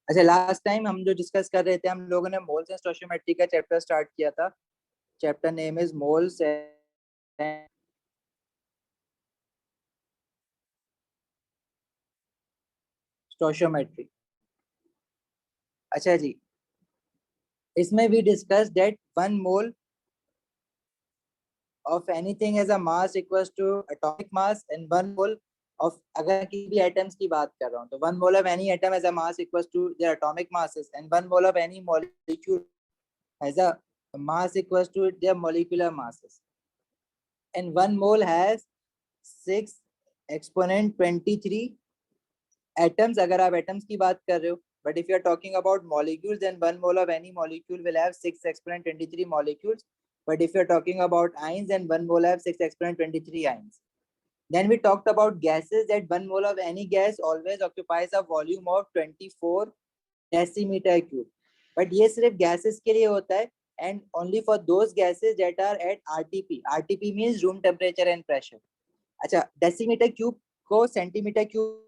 अच्छा, last time हम जो डिस्कस कर रहे थे, हम लोगों ने मोल्स एंड स्टोइचियोमेट्री का चैप्टर स्टार्ट किया था. Chapter name is moles and stoichiometry. अच्छा जी, इसमें भी discuss that 1 mole of anything has a mass equals to atomic mass, and 1 mole of, अगर किसी भी एटम्स की बात कर रहा हूँ, तो 1 mole of any atom has a mass equals to their atomic masses, and 1 mole of any molecule has a mass equals to their molecular masses. And 1 mole has 6 exponent 23 atoms, अगर आप atoms की बात कर रहे हो. But if you are talking about molecules, then 1 mole of any molecule will have 6 exponent 23 molecules. But if you are talking about ions, then 1 mole have 6 exponent 23 ions. Then we talked about gases, that 1 mole of any gas always occupies a volume of 24 decimeter cube. But ये सिर्फ gases के लिए होता है, and only for those gases that are at RTP. RTP means room temperature and pressure. अच्छा, decimeter cube को centimeter cube.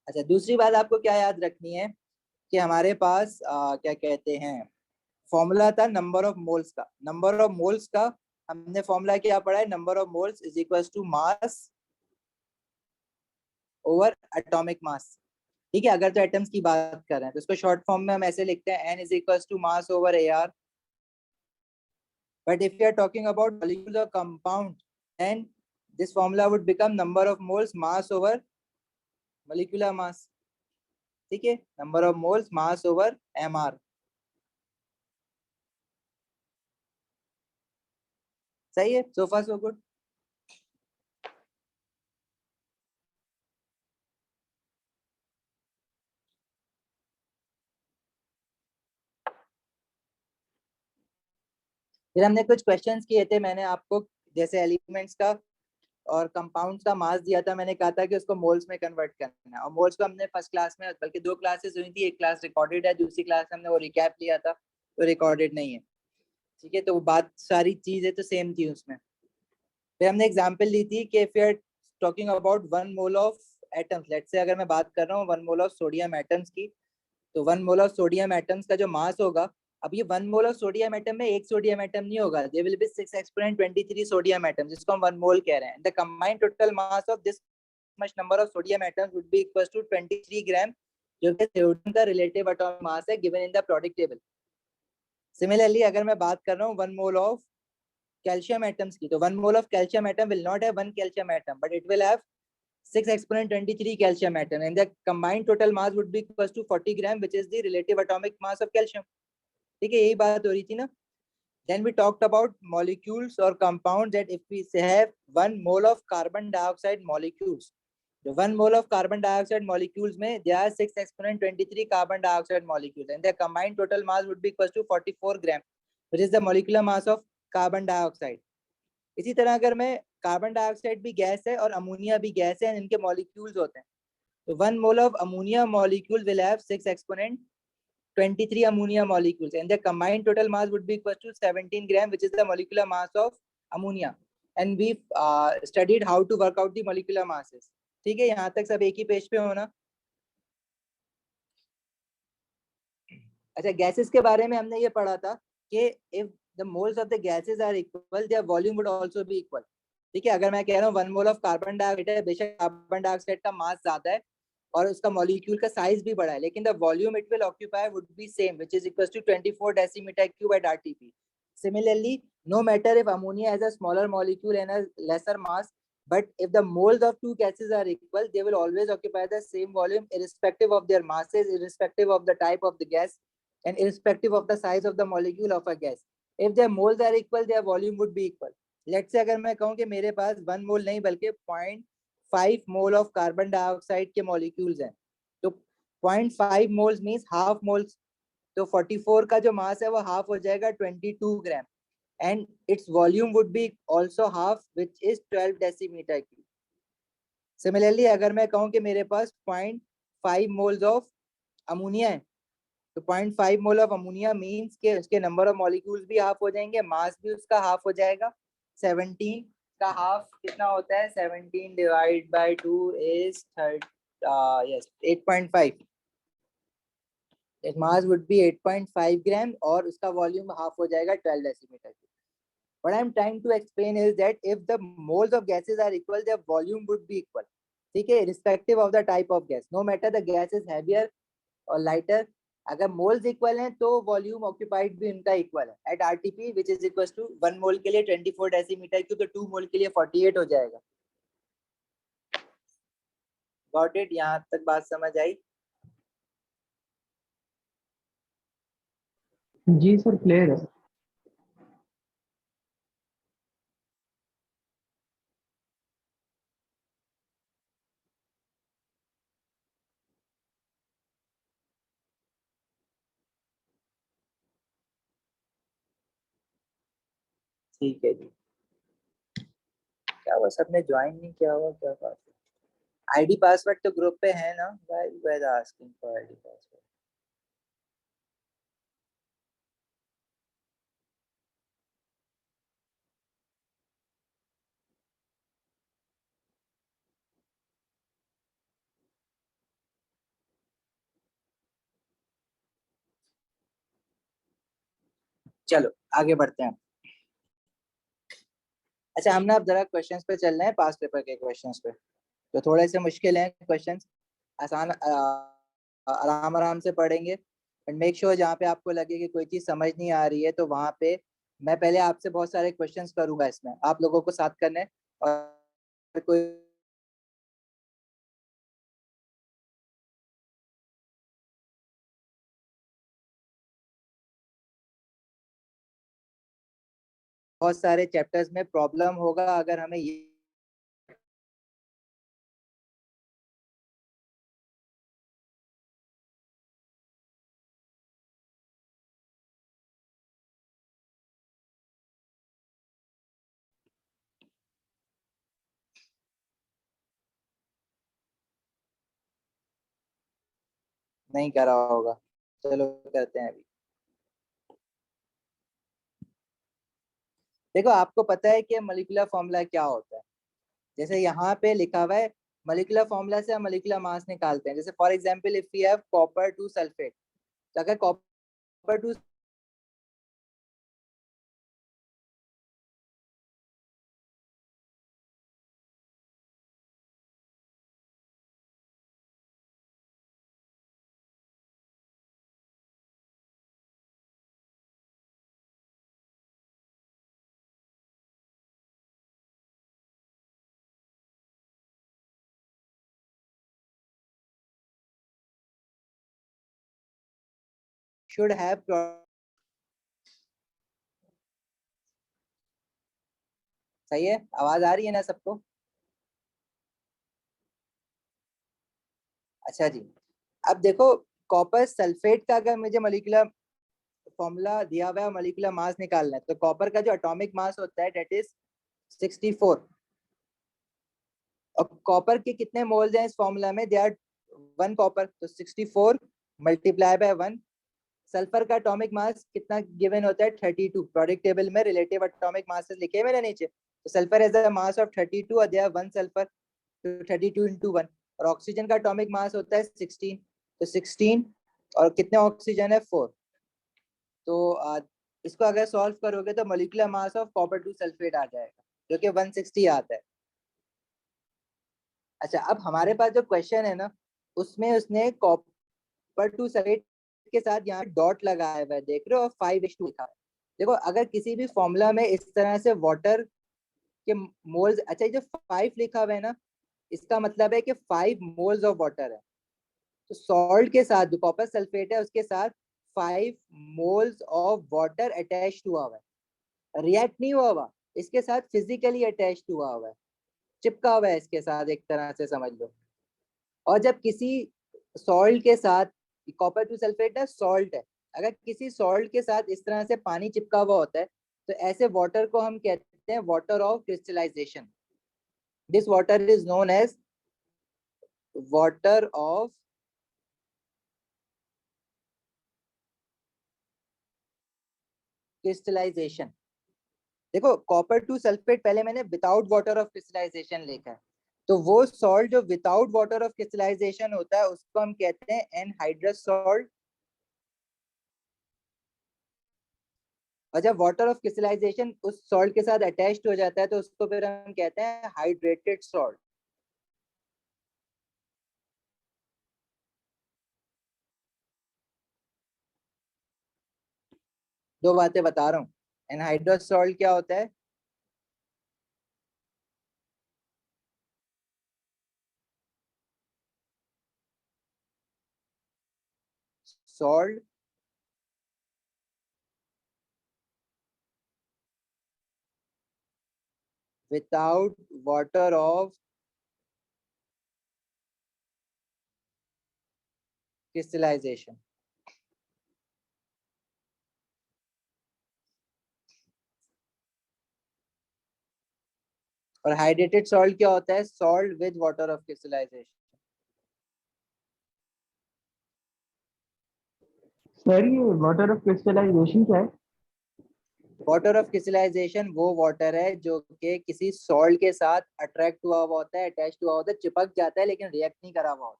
अच्छा, दूसरी बात आपको क्या याद रखनी है कि हमारे पास क्या कहते हैं, फॉर्मूला था नंबर ऑफ मोल्स का. नंबर ऑफ मोल्स का हमने फॉर्मूला क्या पढ़ा है, number of moles is equals to mass over atomic mass. ठीक है, अगर तो एटम्स की बात कर रहे हैं तो इसको शॉर्ट फॉर्म में हम ऐसे लिखते हैं, n is equals to mass over AR. But if you are talking about molecule और compound, then this formula would become number of moles mass over molecular mass. ठीक है, number of moles mass over MR. सही है, सो फार so good. फिर हमने कुछ questions किए थे, मैंने आपको जैसे एलिमेंट्स का और कंपाउंड्स का मास दिया था, मैंने कहा था कि उसको मोल्स में कन्वर्ट करना है. और मोल्स को हमने फर्स्ट क्लास में, बल्कि 2 क्लासेस हुई थी, एक क्लास रिकॉर्डेड है, दूसरी क्लास हमने वो रिकैप लिया था, तो रिकॉर्डेड नहीं है. ठीक है, तो वो बात सारी चीजें तो सेम थी उसमें. फिर हमने एग्जांपल ली थी कि if you are talking about 1 mole of atoms, let's say अगर मैं बात कर रहा हूँ 1 मोल ऑफ सोडियम एटम्स की, तो 1 मोल ऑफ सोडियम एटम्स का जो मास होगा, अब ये 1 मोल ऑफ सोडियम एटम में एक सोडियम एटम नहीं होगा, they will be 6 exponent 23 sodium atom, जिसको हम 1 मोल कह रहे हैं. The combined total mass of this much number of sodium atoms would be equal to 23 gram, जो कि सोडियम का रिलेटिव एटॉमिक मास है given in the product table. Similarly अगर मैं बात कर रहा हूँ 1 मोल ऑफ calcium atoms की, तो 1 mole of calcium atom will not have 1 calcium atom, but it will have 6 exponent 23 calcium atom, and the combined total mass would be equals to 40 gram, which is the relative atomic mass of calcium. ठीक है, यही बात हो रही थी ना. Then we talked about molecules or compounds, that if we have 1 mole of carbon dioxide molecules, the 1 mole of carbon dioxide molecules में there are 6 exponent 23 carbon dioxide molecules, and their combined total mass would be equals to 44 gram, which is the molecular mass of carbon dioxide. इसी तरह अगर मैं, carbon dioxide भी gas है और ammonia भी gas है, इनके मॉलिक्यूल्स होते हैं, तो 1 mole of ammonia molecule will have 6 exponent 23 ammonia molecules, and their combined total mass would be equal to 17 gram, which is the molecular mass of ammonia. And we studied how to work out the molecular masses. ठीक है, यहाँ तक सब एक ही page पे होना. अच्छा, gases के बारे में हमने ये पढ़ा था कि if the moles of the gases are equal, their volume would also be equal. ठीक है, अगर मैं कह रहा हूँ 1 मोल ऑफ कार्बन डाइऑक्साइड है, बेशक कार्बन डाइऑक्साइड का मास ज्यादा है और उसका मॉलिक्यूल का साइज भी बड़ा है, लेकिन the volume it will occupy would be same, which is equal to 24 decimetre cube at RTP. Similarly, no matter if ammonia has a smaller molecule and a lesser mass, but if the moles of two gases are equal, they will always occupy the same volume irrespective of their masses, irrespective of the type of the gas, and irrespective of the size of the molecule of a gas. If their moles are equal, their volume would be equal. Let's say अगर मैं कहूँ कि मेरे पास 1 मोल नहीं बल्कि 0.5 mole of carbon dioxide के molecules हैं, तो 0.5 मोल्स मींस हाफ मोल्स, तो 44 का जो मास है वो हाफ हो जाएगा 22 gram, and its volume would be also half, which is 12 decimetre cube. Similarly अगर मैं कहूँ कि मेरे पास 0.5 मोल्स ऑफ अमोनिया है, तो 0.5 मोल ऑफ अमोनिया मींस के उसके नंबर ऑफ मॉलिक्यूल्स भी हाफ हो जाएंगे, मास भी उसका हाफ हो जाएगा 17 का हाफ कितना होता है? 17 divide by 2 is 8.5. Mass would be 8.5 ग्राम और उसका वॉल्यूम हाफ हो जाएगा 12 decimetre. What I'm trying to explain is that if the moles of gases are equal, their volume would be equal. ठीक है, irrespective of the type of gas, no matter the gas is heavier or lighter, अगर moles equal हैं तो volume occupied भी उनका equal है. At RTP which is equal to 1 mole के लिए 24 डेसीमीटर क्यूब, तो 2 मोल के लिए 48 हो जाएगा. Got it? यहाँ तक बात समझ आई? जी सर, क्लियर है. ठीक है जी. क्या हुआ, सबने ज्वाइन नहीं किया हुआ? क्या बात है? आईडी पासवर्ड तो ग्रुप पे है ना? Why you guys are asking for ID password? चलो आगे बढ़ते हैं. अच्छा, हम ना अब जरा क्वेश्चंस पे चल रहे हैं, पास पेपर के क्वेश्चंस पे. तो थोड़े से मुश्किल हैं क्वेश्चंस, आसान आराम आराम से पढ़ेंगे. एंड मेक श्योर जहाँ पे आपको लगे कि कोई चीज समझ नहीं आ रही है तो वहाँ पे मैं पहले आपसे बहुत सारे क्वेश्चंस करूंगा, इसमें आप लोगों को साथ करने. और कोई बहुत सारे चैप्टर्स में प्रॉब्लम होगा अगर हमें ये नहीं करा होगा. चलो करते हैं अभी. देखो, आपको पता है कि मॉलिक्यूलर फॉर्मूला क्या होता है. जैसे यहाँ पे लिखा हुआ है, मॉलिक्यूलर फॉर्मूला से हम मॉलिक्यूलर मास निकालते हैं. जैसे for example if we have copper two sulphate, तो अगर कॉपर टू शुड हैव, सही है? आवाज आ रही है ना सबको? अच्छा जी. अब देखो, कॉपर सल्फेट का अगर मुझे मॉलिक्यूलर फॉर्मूला दिया हुआ है, मॉलिक्यूलर मास निकालना है, तो कॉपर का जो एटॉमिक मास होता है दैट इज 64. और कॉपर के कितने मोल्स हैं इस फॉर्मूला में? दे आर 1 कॉपर, तो 64 मल्टीप्लाई बाय 1. सल्फर का एटॉमिक मास कितना गिवन होता है? 32. प्रोडक्ट टेबल में रिलेटिव एटॉमिक मासेस लिखे हुए ना नीचे, तो sulphur has a mass of 32 और देयर 1 सल्फर, तो 32 into 1. और ऑक्सीजन का एटॉमिक मास होता है 16, तो 16 और कितने ऑक्सीजन है? 4. तो इसको अगर सॉल्व करोगे तो molecular mass of copper two sulphate आ जाएगा, जो कि 160 आता है. अच्छा, अब हमारे पास जो क्वेश्चन है ना, उसमें उसने कॉपर टू सल्फेट के साथ यहाँ डॉट लगाया हुआ है, देख रहे हो? 5:2 लिखा है. देखो, अगर किसी भी फॉर्मूला में इस तरह से वाटर के मोल्स, अच्छा ये जो 5 लिखा हुआ है ना, इसका मतलब है कि 5 मोल्स ऑफ वाटर है. तो सॉल्ट के साथ जो कॉपर सल्फेट है उसके साथ 5 मोल्स ऑफ वाटर अटैच हुआ हुआ है. रिएक्ट नहीं हुआ हुआ, इसके साथ फिजिकली अटैच हुआ हुआ है, चिपका हुआ है इसके साथ, एक तरह से समझ लो. और जब किसी सॉल्ट के साथ, कॉपर टू सल्फेट है, सॉल्ट है, अगर किसी सॉल्ट के साथ इस तरह से पानी चिपका हुआ होता है, तो ऐसे वाटर को हम कहते हैं water of crystallisation. This water is known as water of crystallisation. देखो कॉपर टू सल्फेट पहले मैंने विदाउट वाटर ऑफ क्रिस्टलाइजेशन लिखा है, तो वो सॉल्ट जो विदाउट वाटर ऑफ क्रिस्टलाइजेशन होता है उसको हम कहते हैं एनहाइड्रस सॉल्ट, और जब वाटर ऑफ क्रिस्टलाइजेशन उस सॉल्ट के साथ अटैच्ड हो जाता है तो उसको फिर हम कहते हैं हाइड्रेटेड सॉल्ट। दो बातें बता रहा हूँ, एनहाइड्रस सॉल्ट क्या होता है, salt without water of crystallisation. और हाइड्रेटेड सॉल्ट क्या होता है, salt with water of crystallisation. Sir ये वाटर ऑफ क्रिस्टलाइजेशन क्या है? वाटर ऑफ क्रिस्टलाइजेशन वो वाटर है जो कि किसी सॉल्ट के साथ अट्रैक्ट हुआ हुआ होता है, अटैच हुआ होता है, चिपक जाता है लेकिन रिएक्ट नहीं करा हुआ होता।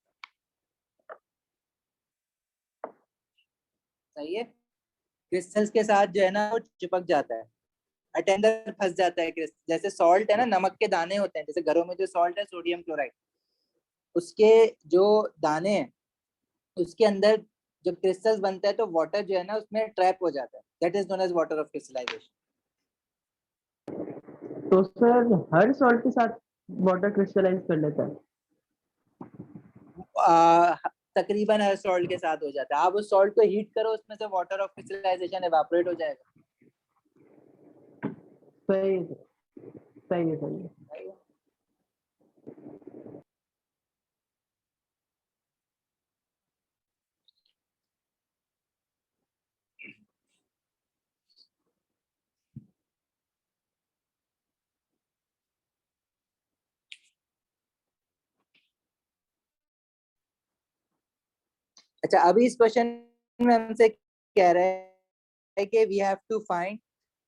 सही है, क्रिस्टल्स के साथ जो है ना वो चिपक जाता है, अटेंडर फंस जाता है क्रिस्टल। जैसे सॉल्ट है ना, नमक के दाने होते हैं, जैसे घरों में जो सॉल्ट है सोडियम क्लोराइड, उसके जो दाने हैं उसके अंदर जब क्रिस्टल्स बनता है तो वाटर जो है ना उसमें ट्रैप हो जाता है, that is known as water of crystallisation. तो सर हर सॉल्ट के साथ वाटर क्रिस्टलाइज कर लेता है? तकरीबन हर सॉल्ट के साथ हो जाता है, आप उस सॉल्ट को हीट करो उसमें से वाटर ऑफ क्रिस्टलाइजेशन एवापोरेट हो जाएगा। सही है सर, सही है सही है। अच्छा, अभी इस क्वेश्चन में हमसे कह रहे हैं कि we have to find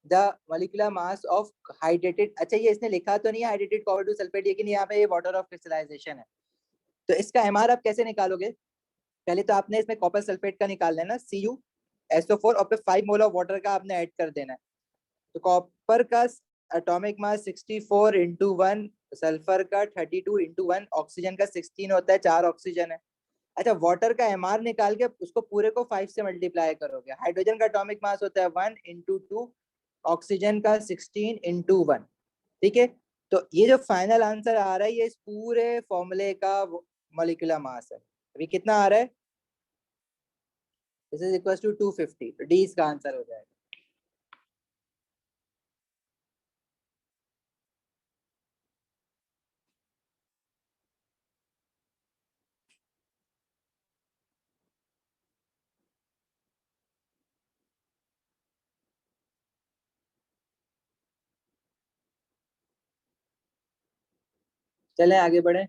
the molecular mass of hydrated, अच्छा ये इसने लिखा तो नहीं है हाइड्रेटेड कॉपर टू सल्फेट, लेकिन यहाँ पे ये वाटर ऑफ क्रिस्टलाइजेशन है, तो इसका एमआर आप कैसे निकालोगे। पहले तो आपने इसमें कॉपर सल्फेट का निकाल लेना CuSO4 और फिर 5 मोल ऑफ वाटर का आपने ऐड कर देना है। तो कॉपर का एटॉमिक मास 64 इंटू 1, सल्फर का 32 इंटू 1, ऑक्सीजन का 16 होता है, 4 ऑक्सीजन है। अच्छा, वाटर का एमआर निकाल के उसको पूरे को 5 से मल्टीप्लाई करोगे। हाइड्रोजन का एटॉमिक मास होता है 1 इंटू 2, ऑक्सीजन का 16 इंटू 1। ठीक है, तो ये जो फाइनल आंसर आ रहा है ये इस पूरे फॉर्मूले का मॉलिक्यूलर मास है। अभी कितना आ रहा है, दिस इज इक्वल टू 250, तो डी इसका आंसर हो जाएगा। चलें आगे बढ़े।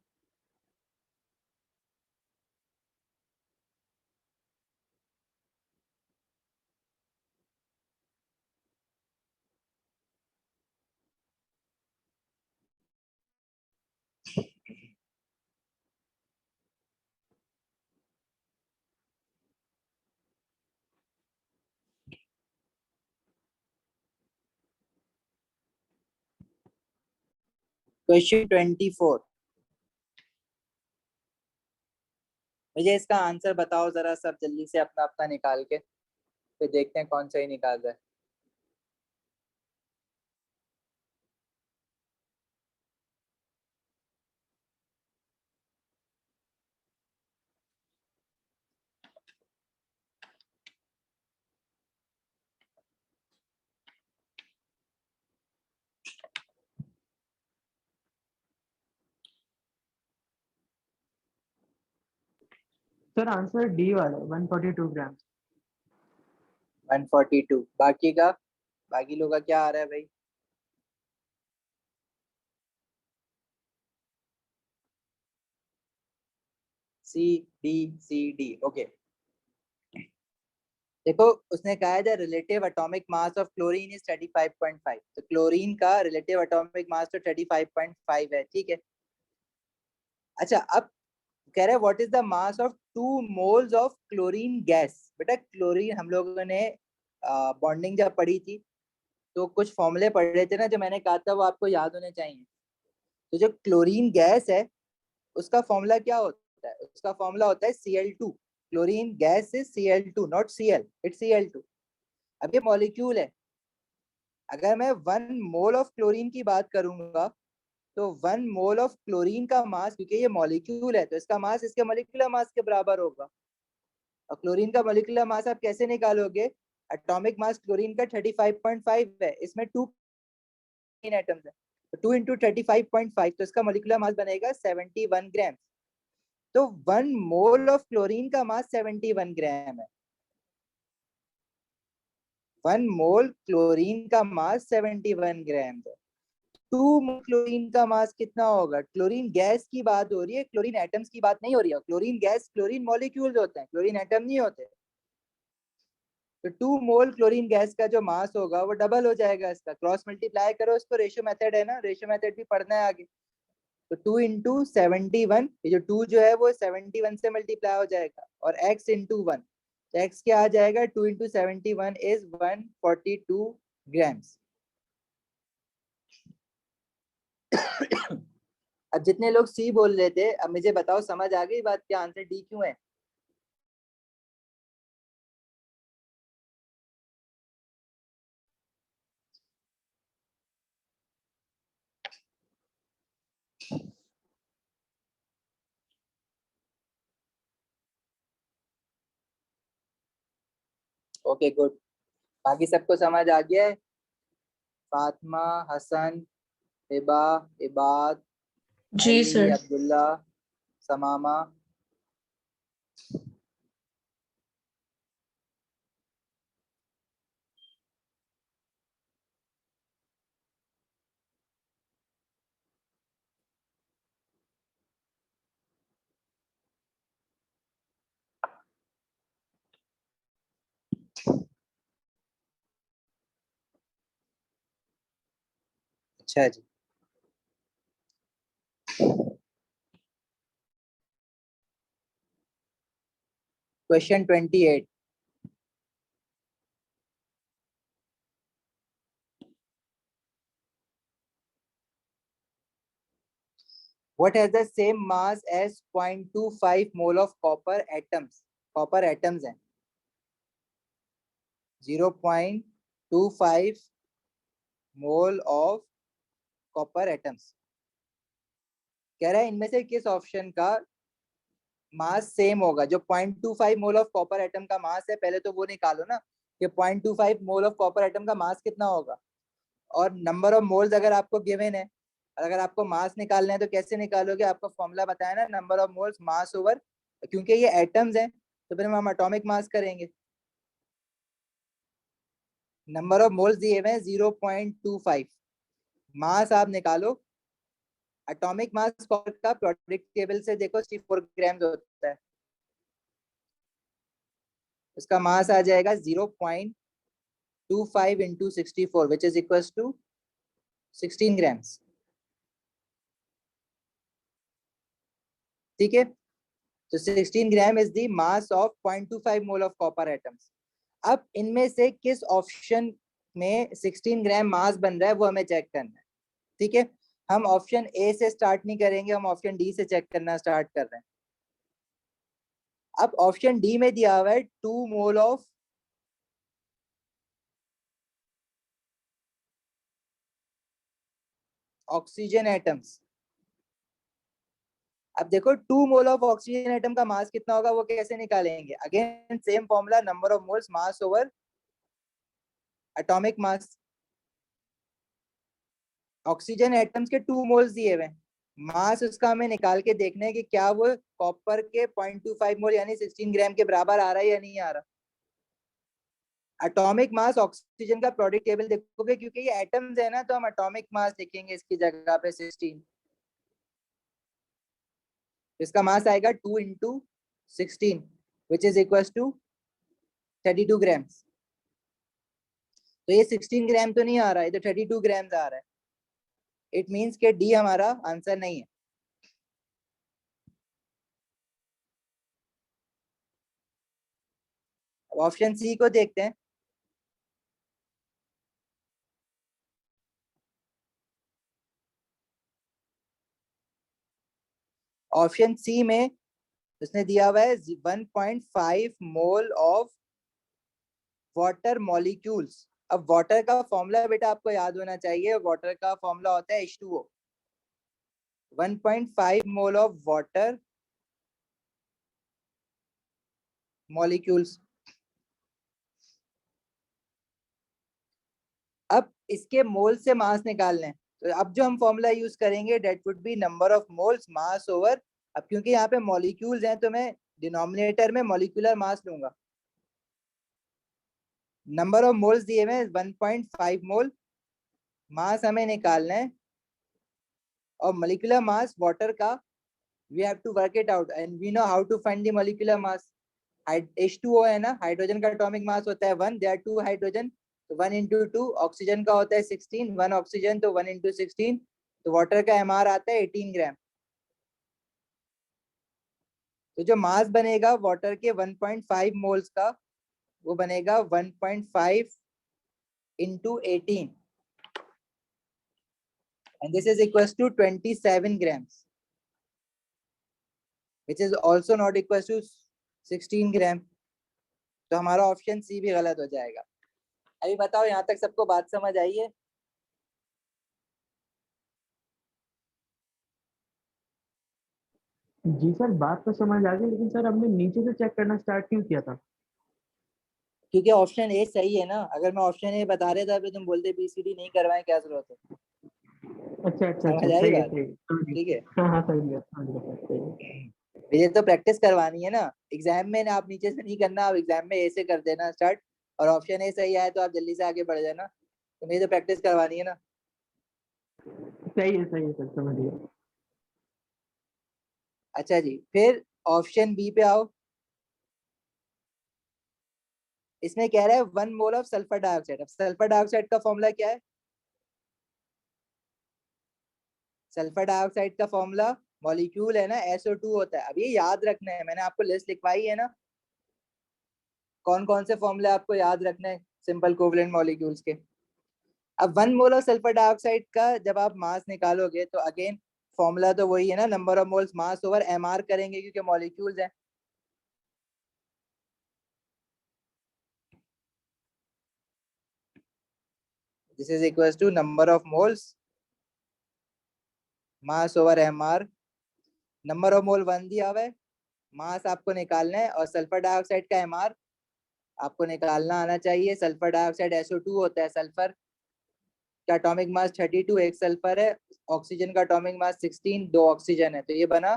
क्वेश्चन 24, मुझे इसका आंसर बताओ जरा सब जल्दी से अपना अपना निकाल के, फिर देखते हैं कौन सही निकाल रहा है। सर आंसर डी वाला है, 142 ग्राम। 142, बाकी का, बाकी लोग का क्या आ रहा है भाई। CDCD, okay. देखो उसने कहा है the relative atomic mass of chlorine is 35.5, तो क्लोरीन का रिलेटिव एटॉमिक मास तो 35.5 है, ठीक है। अच्छा अब कह रहे हैं what is the mass of 2 moles of chlorine gas. बेटा क्लोरीन हम लोगों ने बॉन्डिंग जब पढ़ी थी तो कुछ फॉर्मूले पढ़े थे ना, जो मैंने कहा था वो आपको याद होने चाहिए। तो जो क्लोरीन गैस है उसका फॉर्मूला क्या होता है, उसका फॉर्मूला होता है Cl2। Chlorine gas is Cl2 not Cl, it's Cl2। अब ये मॉलिक्यूल है, अगर मैं 1 मोल ऑफ क्लोरीन की बात करूंगा तो 1 मोल ऑफ क्लोरीन का मास, क्योंकि ये मॉलिक्यूल है तो इसका मास इसके मॉलिक्यूलर मास के बराबर होगा। और क्लोरीन का मॉलिक्यूलर मास आप कैसे निकालोगे, एटॉमिक मास क्लोरीन का 35.5 है, इसमें 2 एटम्स है, तो 2 इंटू 35.5, तो इसका मॉलिक्यूलर मास बनेगा 71 ग्राम। तो 1 मोल ऑफ क्लोरीन का मास 71 ग्राम है। 1 मोल क्लोरीन का मास 71 ग्राम है। 2 मोल क्लोरीन का मास कितना होगा, क्लोरीन गैस की बात हो रही है, क्लोरीन एटम्स की बात नहीं हो रही है। क्लोरीन गैस क्लोरीन मॉलिक्यूल्स होते हैं, क्लोरीन एटम नहीं होते। तो 2 मोल क्लोरीन गैस का जो मास होगा वो डबल हो जाएगा इसका, क्रॉस मल्टीप्लाई करो इसको, रेशियो मेथड है ना, रेशियो मेथड भी पढ़ना है आगे। तो 2 इंटू 71, ये जो 2 जो है वो 71 से मल्टीप्लाई हो जाएगा, और x इंटू 1, तो x क्या आ जाएगा, 2 इंटू 71 इज 142 ग्राम्स। अब जितने लोग सी बोल रहे थे, अब मुझे बताओ समझ आ गई बात, क्या आंसर डी क्यों है। ओके गुड, बाकी सबको समझ आ गया है। फातिमा, हसन, हिबा, इबाद, जी अली, सर। अब्दुल्ला, समामा। अच्छा जी, question 28। What has the same mass as 0.25 mole of copper atoms? Copper atoms हैं 0.25 मोल ऑफ कॉपर एटम्स। कह रहा है इनमें से किस ऑप्शन का मास सेम होगा, जो 0.25 मोल ऑफ कॉपर एटम का मास है, पहले तो वो निकालो ना कि 0.25 मोल ऑफ कॉपर एटम का मास कितना होगा, और नंबर ऑफ मोल्स अगर आपको गिवन है, और अगर आपको मास निकालना है तो कैसे निकालोगे, आपको फॉर्मूला बताया ना, number of moles mass over, क्योंकि ये एटम्स हैं तो फिर हम एटॉमिक मास करेंगे। नंबर ऑफ मोल्स दिए हुए हैं 0.25, मास आप निकालो। एटॉमिक मास कॉपर का प्रोडक्ट टेबल से देखो 64 ग्राम होता है, उसका मास आ जाएगा 0.25 into 64 which is equal to 16 grams. ठीक है, तो 16 gram is the mass of 0.25 mole of copper atoms. अब इनमें से किस ऑप्शन में 16 ग्राम मास बन रहा है वो हमें चेक करना है। ठीक है, हम ऑप्शन ए से स्टार्ट नहीं करेंगे, हम ऑप्शन डी से चेक करना स्टार्ट कर रहे हैं। अब ऑप्शन डी में दिया हुआ है 2 मोल ऑफ ऑक्सीजन एटम्स। अब देखो 2 मोल ऑफ ऑक्सीजन एटम का मास कितना होगा वो कैसे निकालेंगे, again same formula, number of moles mass over atomic mass. Oxygen atoms के 2 मोल्स दिए हुए, मास उसका हमें निकाल के देखना है कि क्या वो कॉपर के 0.25 मोल यानी 16 ग्राम के बराबर आ रहा है या नहीं आ रहा। एटॉमिक मास ऑक्सीजन का प्रोडक्ट टेबल देखोगे, क्योंकि ये एटम्स है ना, तो हम एटॉमिक मास लिखेंगे इसकी जगह पे 16। इसका मास आएगा 2 into 16 which is equal to 32 grams. तो ये 16 ग्राम तो नहीं आ रहा है, तो 32 ग्राम्स आ रहा है। इट मीन्स के डी हमारा आंसर नहीं है। ऑप्शन सी को देखते हैं। ऑप्शन सी में उसने दिया हुआ है 1.5 मोल ऑफ वाटर मॉलिक्यूल्स। अब वाटर का फॉर्मूला बेटा आपको याद होना चाहिए, वाटर का फॉर्मूला होता है H2O। 1.5 mole of water molecules. अब इसके मोल से मास निकालने हैं, तो अब जो हम फॉर्मूला यूज करेंगे that would be number of moles mass over. अब क्योंकि यहाँ पे मॉलिक्यूल्स हैं तो मैं डिनोमिनेटर में मॉलिक्यूलर मास लूंगा। नंबर ऑफ मोल्स दिए हुए 1.5 मोल, मास हमें निकालना है, और मोलिकुलर मास वाटर का we have to work it out and we know how to find the molecular mass. H2O है ना, हाइड्रोजन का एटॉमिक मास होता है 1, there are 2 हाइड्रोजन, तो 1 into 2, ऑक्सीजन का होता है 16, 1 ऑक्सीजन तो 1 into 16, तो वाटर का एमआर आता है 18 ग्राम। तो जो मास बनेगा वाटर के 1.5 मोल्स का, वो बनेगा 1.5 into 18 and this is equals to 27 grams which is also not equals to 16 ग्राम। तो हमारा ऑप्शन सी भी गलत हो जाएगा। अभी बताओ यहाँ तक सबको बात समझ आई है? जी सर, बात तो समझ आ गई, लेकिन सर हमने नीचे से चेक करना स्टार्ट क्यों किया था? क्योंकि ऑप्शन ए सही है ना। अगर मैं ऑप्शन ए बता रहा था तो तुम बोलते बीसीडी नहीं करवाएं, क्या जरूरत है? अच्छा अच्छा अच्छा, समझ आई सही है बात? सही है, समझ ठीक है। गया। हाँ हाँ, समझ गया समझ गया सर, सही है। ये तो प्रैक्टिस करवानी है ना। एग्जाम में ना आप नीचे से नहीं करना, आप एग्जाम में ए से कर देना स्टार्ट, और ऑप्शन ए सही आए तो आप जल्दी से आगे बढ़ जाना। तो मुझे तो प्रैक्टिस करवानी है ना। सही है सर, समझ गया। अच्छा जी, फिर ऑप्शन बी पे आओ। इसमें कह रहा है 1 मोल ऑफ सल्फर डाइऑक्साइड। अब सल्फर डाइऑक्साइड का फॉर्मूला क्या है? सल्फर डाइऑक्साइड का फॉर्मूला मॉलिक्यूल है ना, SO2 होता है। अब ये याद रखना है, मैंने आपको लिस्ट लिखवाई है ना, कौन कौन से फॉर्मूले आपको याद रखने हैं सिंपल कोवलेंट मॉलिक्यूल्स के। अब 1 मोल ऑफ सल्फर डाइऑक्साइड का जब आप मास निकालोगे तो अगेन फॉर्मूला तो वही है ना, number of moles mass over MR करेंगे क्योंकि मॉलिक्यूल्स हैं। This is equals to number of moles mass over MR. Number of mole 1 दिया हुआ है, मास आपको निकालना है, और सल्फर डाइऑक्साइड का एमआर आपको निकालना आना चाहिए। सल्फर डाइऑक्साइड SO2 होता है। सल्फर का एटॉमिक मास 32, एक सल्फर है। ऑक्सीजन का एटॉमिक मास 16, दो ऑक्सीजन है, तो ये बना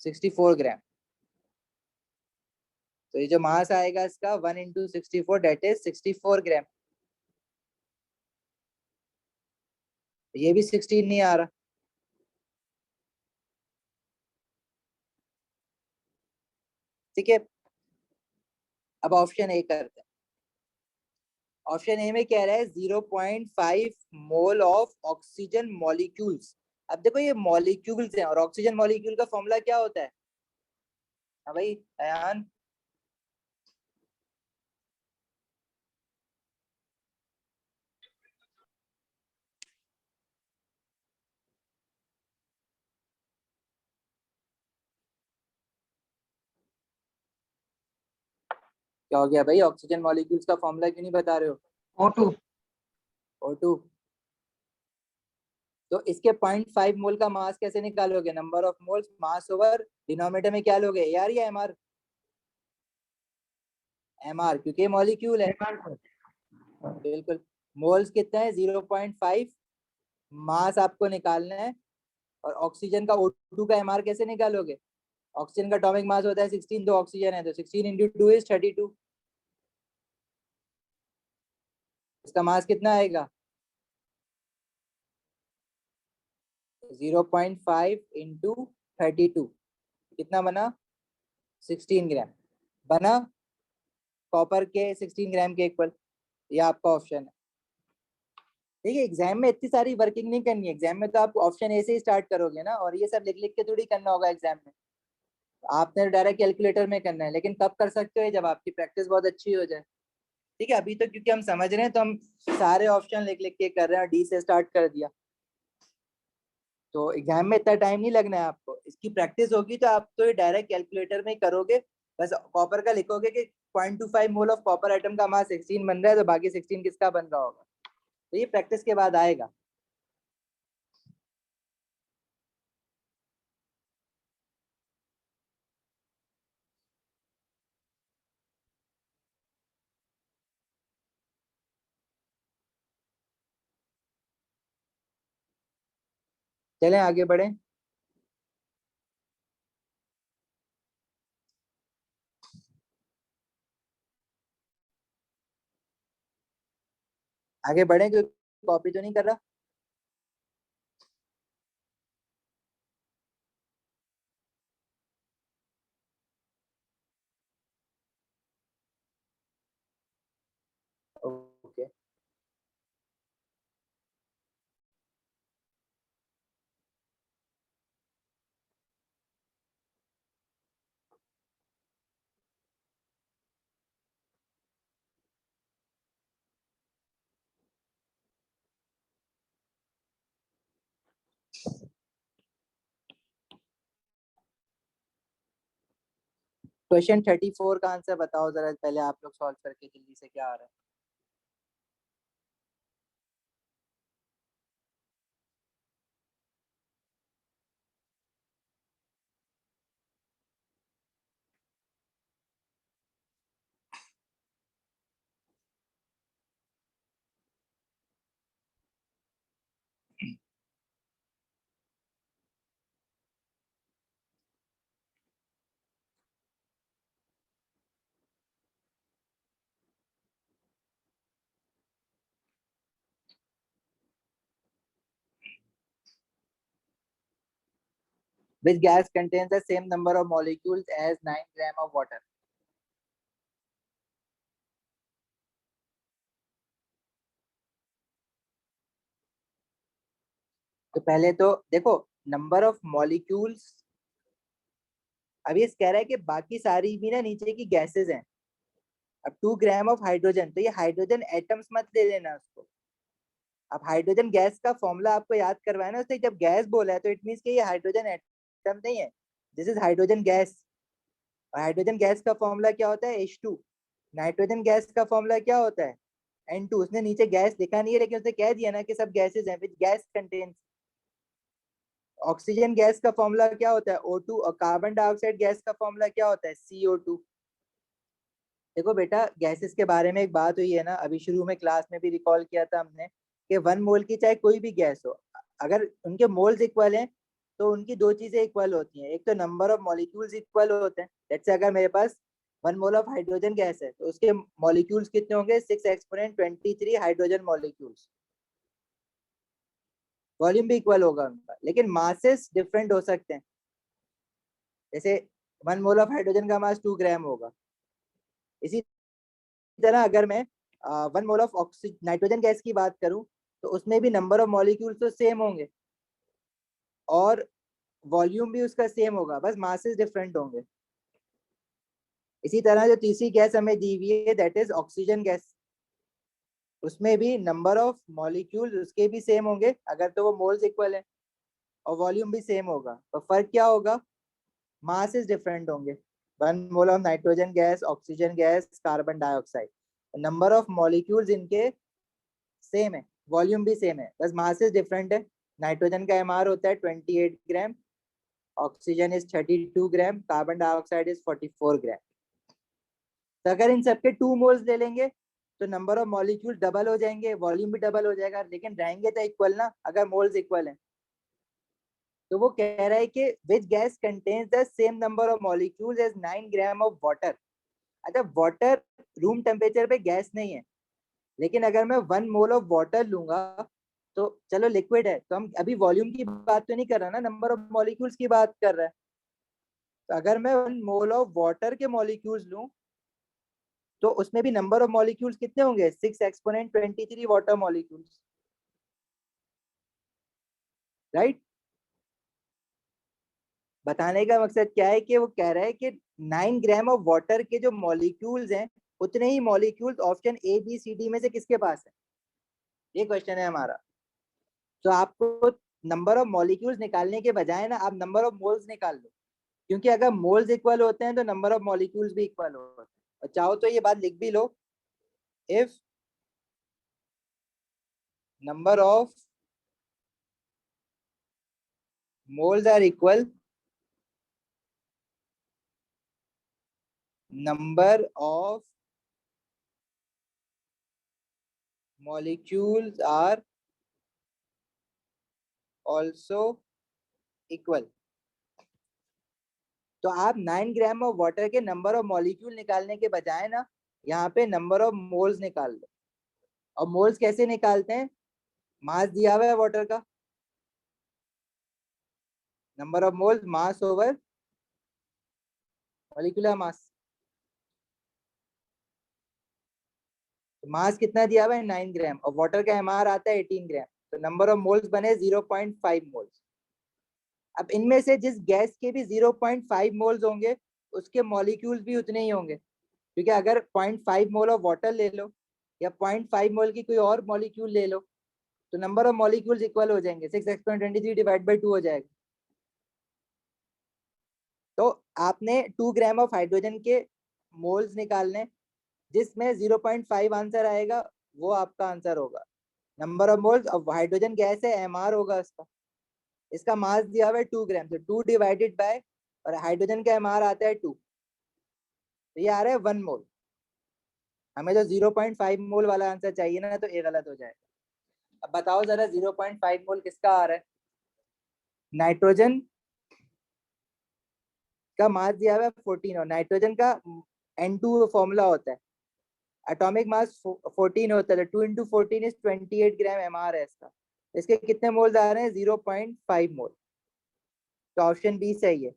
64 ग्राम। तो ये जो मास आएगा इसका 1 into 64 डेट इज 64 ग्राम। ये भी 16 नहीं आ रहा। ठीक है, अब ऑप्शन ए करते हैं। ऑप्शन ए में कह रहा है 0.5 मोल ऑफ ऑक्सीजन मॉलिक्यूल्स। अब देखो ये मॉलिक्यूल्स हैं, और ऑक्सीजन मॉलिक्यूल का फॉर्मूला क्या होता है? हाँ भाई अयान, क्या हो गया भाई? ऑक्सीजन मॉलिक्यूल्स का फॉर्मूला क्यों नहीं बता रहे हो? O2। O2। तो इसके 0.5 मोल का मास कैसे निकालोगे? Number of moles mass over denominator में क्या लोगे, AR या MR? MR, क्योंकि मॉलिक्यूल है। बिल्कुल। मोल्स कितना है? 0.5। मास आपको निकालना है, और ऑक्सीजन का O2 का MR कैसे निकालोगे? ऑक्सीजन का एटॉमिक मास होता है 16, दो ऑक्सीजन है, तो 16 into 2 is 32। इसका मास कितना आएगा? 0.5 into 32, कितना बना? 16 ग्राम बना। कॉपर के 16 ग्राम के इक्वल। ये आपका ऑप्शन है। देखिए एग्जाम में इतनी सारी वर्किंग नहीं करनी है, एग्जाम में तो आप ऑप्शन ए से ही स्टार्ट करोगे ना, और ये सब लिख लिख के थोड़ी करना होगा एग्जाम में। आपने डायरेक्ट कैलकुलेटर में करना है, लेकिन कब कर सकते हो, जब आपकी प्रैक्टिस बहुत अच्छी हो जाए। ठीक है, अभी तो क्योंकि हम समझ रहे हैं तो हम सारे ऑप्शन लिख लिख के कर रहे हैं, डी से स्टार्ट कर दिया। तो एग्जाम में इतना टाइम नहीं लगना है आपको, इसकी प्रैक्टिस होगी तो आप तो ये डायरेक्ट कैलकुलेटर में ही करोगे। बस कॉपर का लिखोगे कि 0.25 मोल ऑफ कॉपर एटम का मास 16 बन रहा है, तो बाकी 16 किसका बन रहा होगा, तो ये प्रैक्टिस के बाद आएगा। चलें आगे बढ़े। आगे बढ़े, क्योंकि कॉपी तो नहीं कर रहा। ओके। क्वेश्चन 34 का आंसर बताओ जरा, पहले आप लोग सॉल्व करके जल्दी से, क्या आ रहा है। Which gas contains the same number of molecules as 9 gram of water? तो पहले तो देखो, नंबर ऑफ मॉलिक्यूल्स, अब ये कह रहा है कि बाकी सारी भी ना नीचे की गैसेस हैं। अब 2 ग्राम ऑफ हाइड्रोजन, तो ये हाइड्रोजन एटम्स मत ले लेना उसको। अब हाइड्रोजन गैस का फॉर्मूला आपको याद करवाया ना, उसने जब गैस बोला है तो इट मीन्स कि ये हाइड्रोजन एटम नहीं है, this is hydrogen gas. Hydrogen gas का फॉर्मूला क्या होता है, H2। नाइट्रोजन गैस का फॉर्मूला क्या होता है, N2। उसने नीचे गैस लिखा नहीं है, लेकिन उसने कह दिया ना कि सब गैसेस हैं, विच गैस कंटेन्स। ऑक्सीजन गैस का फॉर्मूला क्या होता है, O2, और कार्बन डाइऑक्साइड गैस का फॉर्मूला क्या होता है, CO2। देखो बेटा, गैसेस के बारे में एक बात हुई है ना, अभी शुरू में क्लास में भी रिकॉल किया था हमने, कि 1 मोल की चाहे कोई भी गैस हो, अगर उनके मोल्स इक्वल हैं तो उनकी दो चीजें इक्वल होती हैं। एक तो नंबर ऑफ मॉलिक्यूल्स इक्वल होते हैं, जैसे अगर मेरे पास 1 मोल ऑफ हाइड्रोजन गैस है तो उसके मॉलिक्यूल्स कितने होंगे, 6 एक्सपोनेंट 23 हाइड्रोजन मॉलिक्यूल्स। वॉल्यूम भी इक्वल होगा उनका, लेकिन मासेस डिफरेंट हो सकते हैं। जैसे 1 मोल ऑफ हाइड्रोजन का मास 2 ग्राम होगा। इसी तरह अगर मैं 1 mole of oxygen nitrogen gas की बात करूं तो उसमें भी नंबर ऑफ मॉलिक्यूल्स तो सेम होंगे, और वॉल्यूम भी उसका सेम होगा, बस मासेस डिफरेंट होंगे। इसी तरह जो तीसरी गैस हमें दी हुई है, दैट इज ऑक्सीजन गैस, उसमें भी नंबर ऑफ मॉलिक्यूल उसके भी सेम होंगे अगर तो वो मोल्स इक्वल है, और वॉल्यूम भी सेम होगा। तो फर्क क्या होगा, मासेस डिफरेंट होंगे। 1 mole of nitrogen gas, oxygen gas, carbon dioxide, number of molecules इनके सेम है, वॉल्यूम भी सेम है, बस मासेस डिफरेंट है। नाइट्रोजन का एमआर होता है 28 gram, oxygen is 32 gram, carbon dioxide is 44 gram. तो अगर इन सबके 2 मोल्स ले लेंगे तो नंबर ऑफ मॉलिक्यूल डबल हो जाएंगे, वॉल्यूम भी डबल हो जाएगा, लेकिन रहेंगे तो इक्वल ना, अगर मोल्स इक्वल है। तो वो कह रहा है कि which gas contains the same number of molecules as 9 gram of water. अच्छा, वाटर रूम टेम्परेचर पे गैस नहीं है, लेकिन अगर मैं 1 मोल ऑफ वाटर लूंगा तो चलो लिक्विड है, तो हम अभी वॉल्यूम की बात तो नहीं कर रहा ना, नंबर ऑफ मॉलिक्यूल्स की बात कर रहा है। तो अगर मैं 1 मोल ऑफ वाटर के मॉलिक्यूल्स लूं तो उसमें भी नंबर ऑफ मॉलिक्यूल्स कितने होंगे, 6 एक्सपोनेंट 23 वाटर मॉलिक्यूल्स, राइट। बताने का मकसद क्या है कि वो कह रहा है कि 9 ग्राम ऑफ वाटर के जो मॉलिक्यूल्स हैं उतने ही molecules option A B C D में से किसके पास है, ये क्वेश्चन है हमारा। तो आपको नंबर ऑफ मॉलिक्यूल्स निकालने के बजाय ना आप नंबर ऑफ मोल्स निकाल लो, क्योंकि अगर मोल्स इक्वल होते हैं तो नंबर ऑफ मॉलिक्यूल्स भी इक्वल होते हैं। और चाहो तो ये बात लिख भी लो, if number of moles are equal, number of molecules are also equal। तो आप 9 ग्राम ऑफ वाटर के नंबर ऑफ मॉलिक्यूल निकालने के बजाय ना यहाँ पे नंबर ऑफ मोल्स निकाल लो। और मोल्स कैसे निकालते हैं, मास दिया हुआ है वाटर का, number of moles mass over molecular mass. तो मास कितना दिया हुआ है 9 ग्राम और वाटर का एमआर आता है 18 ग्राम, तो नंबर ऑफ मोल्स बने 0.5 मोल्स। अब इनमें से जिस गैस के भी 0.5 मोल्स होंगे उसके मॉलिक्यूल्स भी उतने ही होंगे, क्योंकि अगर 0.5 मोल ऑफ वाटर ले लो या 0.5 मोल की कोई और मॉलिक्यूल ले लो तो नंबर ऑफ मॉलिक्यूल्स इक्वल हो जाएंगे, 6 एक्सपोनेंट 23 डिवाइड बाय 2 हो जाएगा। तो आपने 2 ग्राम ऑफ हाइड्रोजन के मोल्स निकालने, जिसमें 0.5 आंसर आएगा वो आपका आंसर होगा। Number of moles of hydrogen gas है, एमआर होगा इसका, इसका मास दिया हुआ है 2 ग्राम, तो 2 डिवाइडेड बाय, और हाइड्रोजन का एमआर आता है 2, तो ये आ रहा है 1 मोल। हमें जो 0.5 मोल वाला आंसर चाहिए ना, तो ये गलत हो जाएगा। अब बताओ जरा 0.5 मोल किसका आ रहा है, नाइट्रोजन का मास दिया हुआ है 14 और नाइट्रोजन का N2 फॉर्मूला होता है, एटॉमिक मास 14 होता है, तो 2 इंटू 14 इज 28 ग्राम एमआर है इसका। इसके कितने मोल्स आ रहे हैं, 0.5 मोल, तो ऑप्शन बी सही है।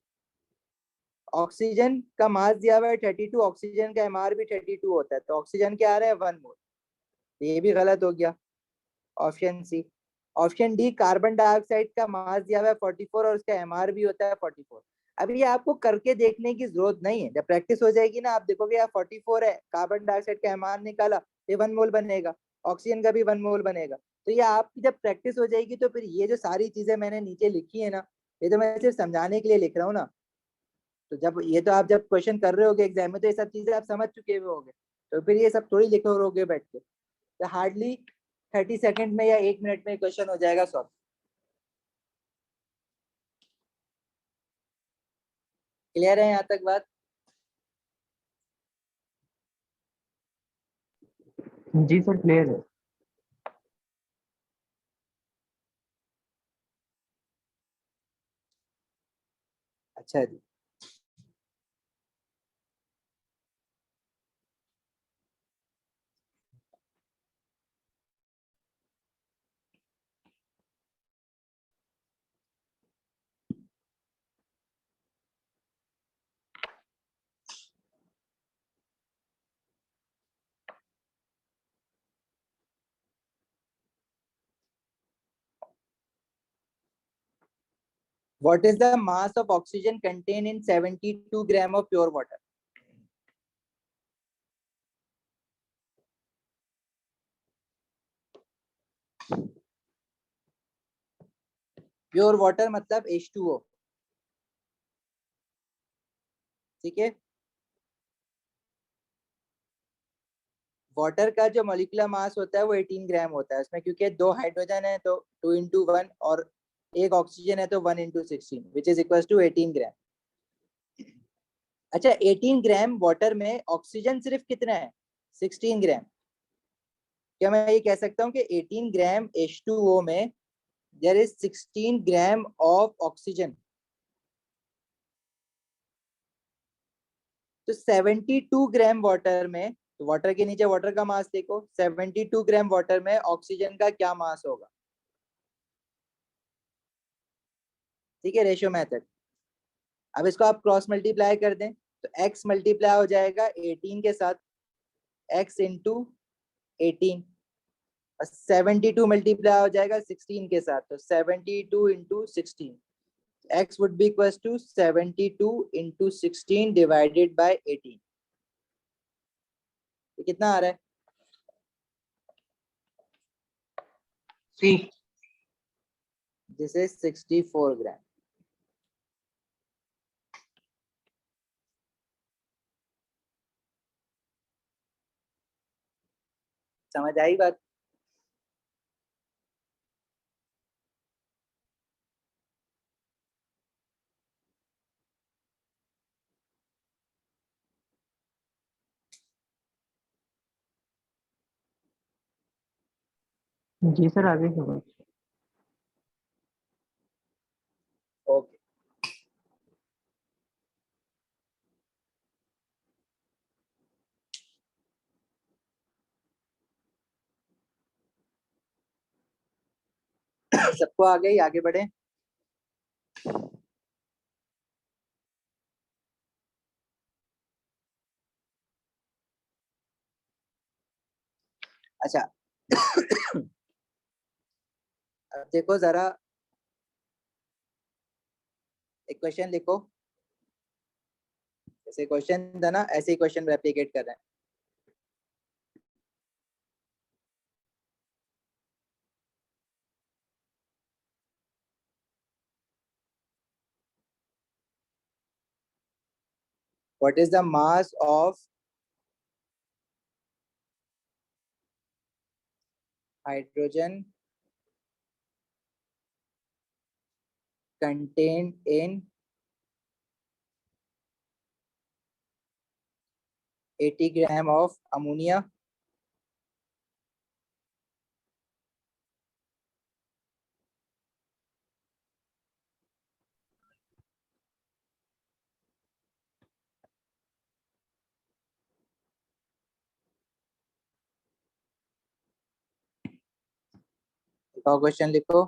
ऑक्सीजन का मास दिया हुआ है 32, ऑक्सीजन का एमआर भी 32 होता है, तो ऑक्सीजन क्या आ रहा है 1 मोल, ये भी गलत हो गया, option C. Option D, carbon dioxide का मास दिया हुआ है 44 और उसका एमआर भी होता है 44। अब ये आपको करके देखने की जरूरत नहीं है, जब प्रैक्टिस हो जाएगी ना आप देखोगे यार 44 है, कार्बन डाइऑक्साइड का एमआर निकाला, ये 1 मोल बनेगा, ऑक्सीजन का भी 1 मोल बनेगा। तो ये आपकी जब प्रैक्टिस हो जाएगी तो फिर ये जो सारी चीजें मैंने नीचे लिखी है ना, ये तो मैं सिर्फ समझाने के लिए लिख रहा हूँ ना। तो जब ये तो आप जब क्वेश्चन कर रहे होगे एग्जाम में तो ये सब चीजें आप समझ चुके हुए होगे, तो फिर ये सब थोड़ी लिखे रहोगे बैठ के, तो हार्डली 30 सेकंड में या 1 मिनट में क्वेश्चन हो जाएगा सॉल्व। क्लियर है यहाँ तक बात? जी सर क्लियर है। अच्छा जी। What is the mass of oxygen contained in 72 gram of pure water? Pure water मतलब H2O, ठीक है। वाटर का जो मॉलिक्यूलर मास होता है वो 18 ग्राम होता है उसमें, क्योंकि 2 हाइड्रोजन है तो 2 इंटू 1 और एक ऑक्सीजन है तो 1 into 16 which is equal to 18 gram. अच्छा 18 ग्राम वाटर में ऑक्सीजन सिर्फ कितना है 16 ग्राम। क्या मैं ये कह सकता हूँ कि 18 ग्राम H2O में there is 16 gram of oxygen, तो 72 ग्राम वाटर में, तो वाटर के नीचे वाटर का मास देखो, 72 ग्राम वाटर में ऑक्सीजन का क्या मास होगा, ठीक है, रेशियो मेथड। अब इसको आप क्रॉस मल्टीप्लाई कर दें तो x मल्टीप्लाई हो जाएगा 18 के साथ, x इंटू 18 और 72 मल्टीप्लाई हो जाएगा 16 के साथ, तो 72 into 16, x would be equals to 72 into 16 divided by 18। ये कितना आ रहा है? सी। दिस इज 64 ग्राम। समझ आई बात? जी सर, आगे होगा। ओके। सबको आ गई? आगे बढ़े। अच्छा अब देखो जरा, एक क्वेश्चन लिखो। जैसे क्वेश्चन था ना, ऐसे ही क्वेश्चन रेप्लिकेट कर रहे हैं। What is the mass of hydrogen contained in 80 gram of ammonia? लिखो, क्वेश्चन लिखो।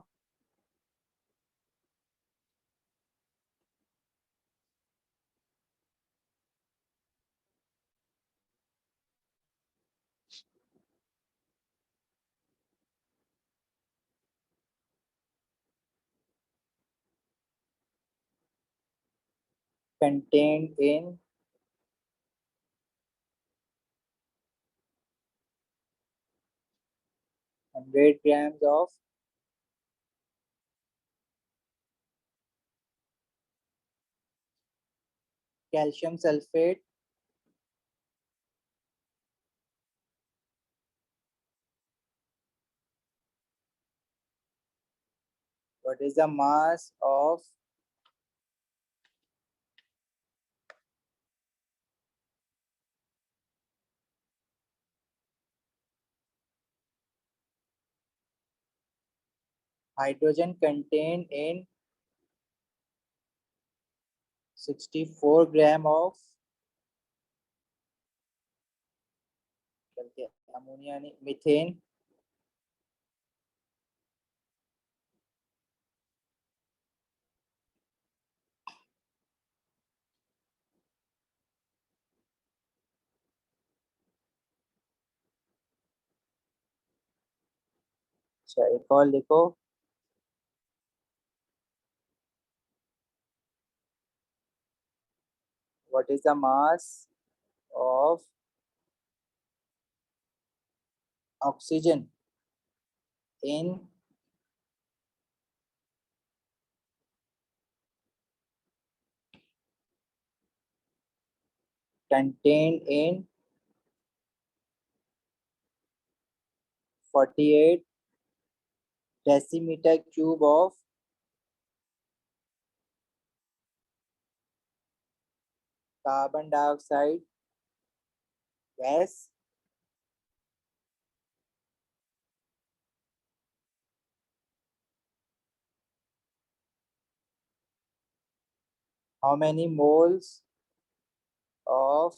Contained in 100 grams of calcium sulfate what is the mass of hydrogen contained in 64 gram of ammonia नहीं, methane अच्छा एक और लिखो। what is the mass of oxygen in contained in 48 decimeter cube of carbon dioxide gas? How many moles of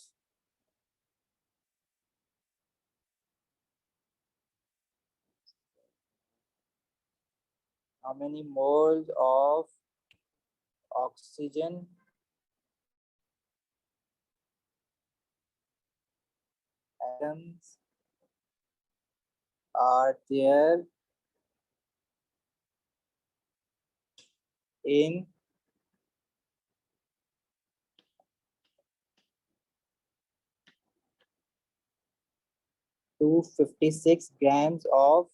oxygen atoms are there in 256 grams of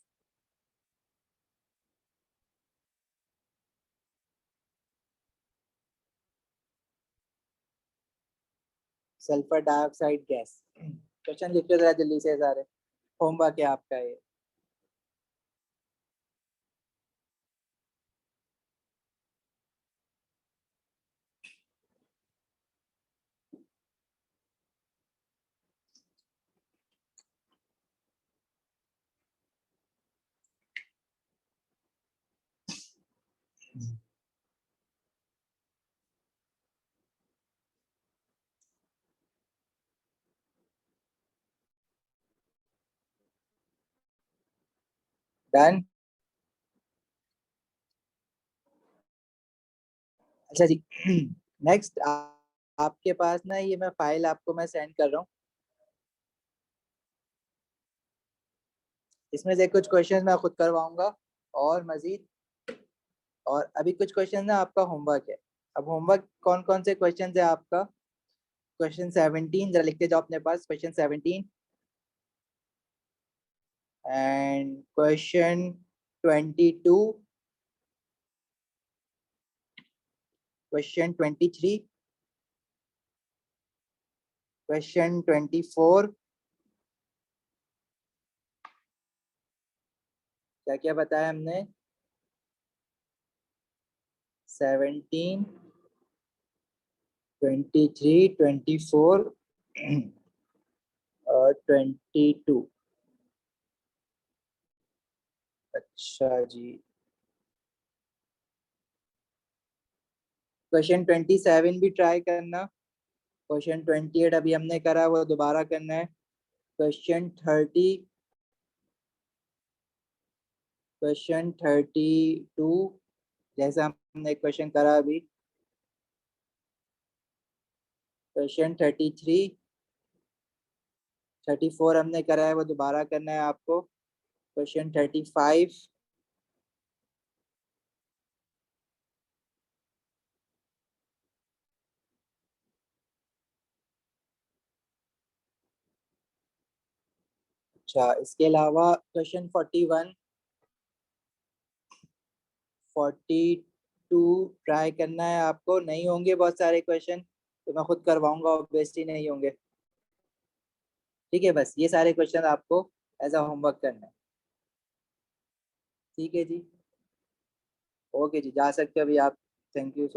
sulphur dioxide gas. Question लिख लो जरा जल्दी से सारे, homework है आपका ये। Done. अच्छा जी। Next आपके पास ना ये मैं फाइल आपको मैं सेंड कर रहा हूँ, इसमें से कुछ क्वेश्चन मैं खुद करवाऊंगा और मजीद, और अभी कुछ क्वेश्चन ना आपका होमवर्क है। अब होमवर्क कौन कौन से क्वेश्चन है आपका? क्वेश्चन 17 जरा लिखते जाओ अपने पास, question 17 and question 22, question 23, question 24, क्या क्या बताया हमने? 17, 23, 24 और 22। अच्छा जी। क्वेश्चन 27 भी ट्राई करना। क्वेश्चन 28 अभी हमने करा, वो दोबारा करना है। क्वेश्चन 30, क्वेश्चन 32 जैसा हमने क्वेश्चन करा अभी। क्वेश्चन 33, 34 हमने करा है, वो दोबारा करना है आपको। क्वेश्चन 35, अच्छा इसके अलावा क्वेश्चन 41, 42 ट्राई करना है आपको। नहीं होंगे बहुत सारे क्वेश्चन तो मैं खुद करवाऊंगा, ऑब्वियसली नहीं होंगे। ठीक है, बस ये सारे क्वेश्चन आपको एज अ होमवर्क करना है। ठीक है जी, ओके जी, जा सकते हो अभी आप। Thank you so